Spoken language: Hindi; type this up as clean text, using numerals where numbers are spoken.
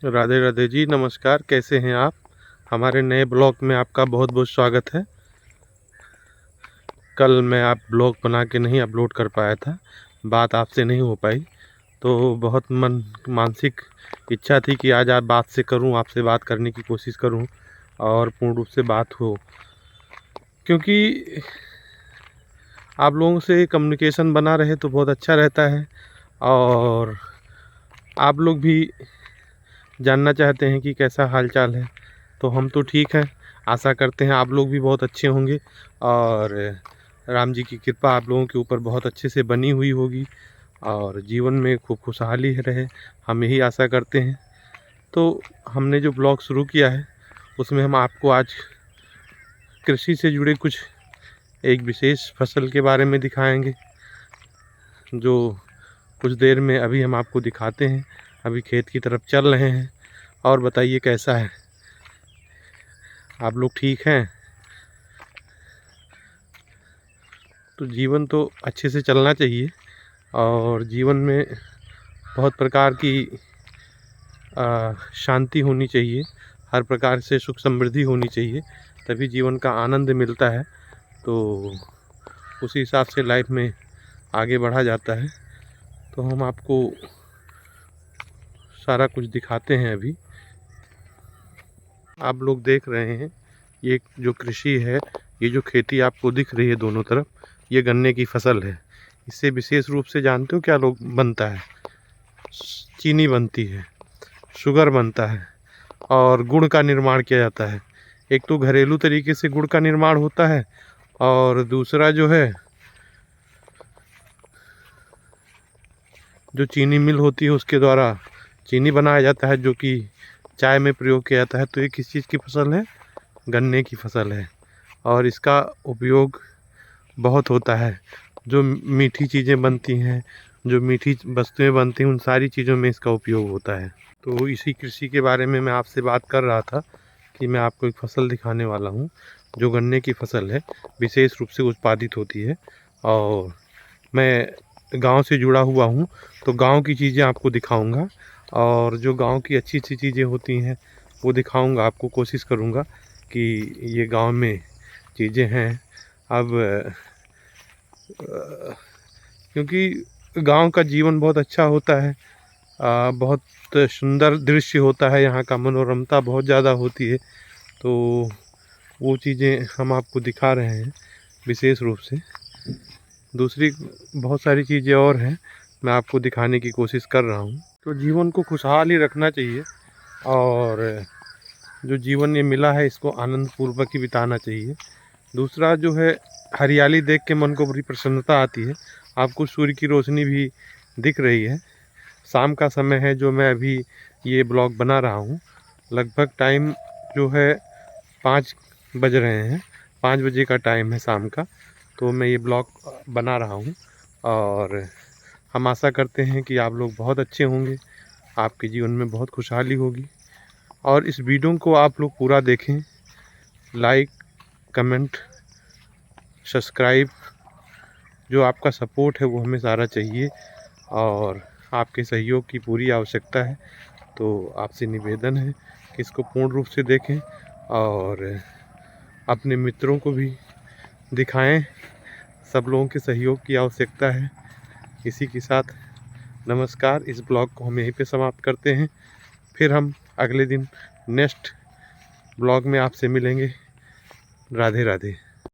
राधे राधे जी, नमस्कार। कैसे हैं आप? हमारे नए ब्लॉग में आपका बहुत बहुत स्वागत है। कल मैं आप ब्लॉग बना के नहीं अपलोड कर पाया था, बात आपसे नहीं हो पाई, तो बहुत मानसिक इच्छा थी कि आज आप बात से करूं, आपसे बात करने की कोशिश करूं और पूर्ण रूप से बात हो, क्योंकि आप लोगों से कम्युनिकेशन बना रहे तो बहुत अच्छा रहता है। और आप लोग भी जानना चाहते हैं कि कैसा हाल चाल है, तो हम तो ठीक हैं। आशा करते हैं आप लोग भी बहुत अच्छे होंगे और राम जी की कृपा आप लोगों के ऊपर बहुत अच्छे से बनी हुई होगी और जीवन में खूब खुशहाली रहे, हम यही आशा करते हैं। तो हमने जो ब्लॉग शुरू किया है उसमें हम आपको आज कृषि से जुड़े कुछ एक विशेष फसल के बारे में दिखाएंगे, जो कुछ देर में अभी हम आपको दिखाते हैं। अभी खेत की तरफ चल रहे हैं। और बताइए कैसा है, आप लोग ठीक हैं? तो जीवन तो अच्छे से चलना चाहिए और जीवन में बहुत प्रकार की शांति होनी चाहिए, हर प्रकार से सुख समृद्धि होनी चाहिए, तभी जीवन का आनंद मिलता है। तो उसी हिसाब से लाइफ में आगे बढ़ा जाता है। तो हम आपको सारा कुछ दिखाते हैं। अभी आप लोग देख रहे हैं, ये जो कृषि है, ये जो खेती आपको दिख रही है दोनों तरफ, ये गन्ने की फसल है। इससे विशेष रूप से जानते हो क्या लोग बनता है? चीनी बनती है, शुगर बनता है और गुड़ का निर्माण किया जाता है। एक तो घरेलू तरीके से गुड़ का निर्माण होता है और दूसरा जो है, जो चीनी मिल होती है उसके द्वारा चीनी बनाया जाता है, जो कि चाय में प्रयोग किया जाता है। तो ये किस चीज़ की फसल है? गन्ने की फसल है और इसका उपयोग बहुत होता है। जो मीठी चीज़ें बनती हैं, जो मीठी वस्तुएं बनती हैं, उन सारी चीज़ों में इसका उपयोग होता है। तो इसी कृषि के बारे में मैं आपसे बात कर रहा था कि मैं आपको एक फसल दिखाने वाला हूँ, जो गन्ने की फसल है, विशेष रूप से उत्पादित होती है। और मैं गांव से जुड़ा हुआ हूँ, तो गांव की चीज़ें आपको दिखाऊंगा और जो गांव की अच्छी अच्छी चीज़ें होती हैं वो दिखाऊंगा आपको। कोशिश करूंगा कि ये गांव में चीज़ें हैं। अब क्योंकि गांव का जीवन बहुत अच्छा होता है, बहुत सुंदर दृश्य होता है, यहाँ का मनोरमता बहुत ज़्यादा होती है। तो वो चीज़ें हम आपको दिखा रहे हैं विशेष रूप से। दूसरी बहुत सारी चीज़ें और हैं, मैं आपको दिखाने की कोशिश कर रहा हूँ। तो जीवन को खुशहाल ही रखना चाहिए और जो जीवन ये मिला है इसको आनंद पूर्वक ही बिताना चाहिए। दूसरा जो है, हरियाली देख के मन को बड़ी प्रसन्नता आती है। आपको सूर्य की रोशनी भी दिख रही है। शाम का समय है जो मैं अभी ये ब्लॉग बना रहा हूँ। लगभग टाइम जो है 5 बज रहे हैं, 5 बजे का टाइम है शाम का। तो मैं ये ब्लॉग बना रहा हूँ और हम आशा करते हैं कि आप लोग बहुत अच्छे होंगे, आपके जीवन में बहुत खुशहाली होगी। और इस वीडियो को आप लोग पूरा देखें, लाइक, कमेंट, सब्सक्राइब, जो आपका सपोर्ट है वो हमें सारा चाहिए और आपके सहयोग की पूरी आवश्यकता है। तो आपसे निवेदन है कि इसको पूर्ण रूप से देखें और अपने मित्रों को भी दिखाएं। सब लोगों के सहयोग की आवश्यकता है। इसी के साथ नमस्कार। इस ब्लॉग को हम यहीं पे समाप्त करते हैं। फिर हम अगले दिन नेक्स्ट ब्लॉग में आपसे मिलेंगे। राधे राधे।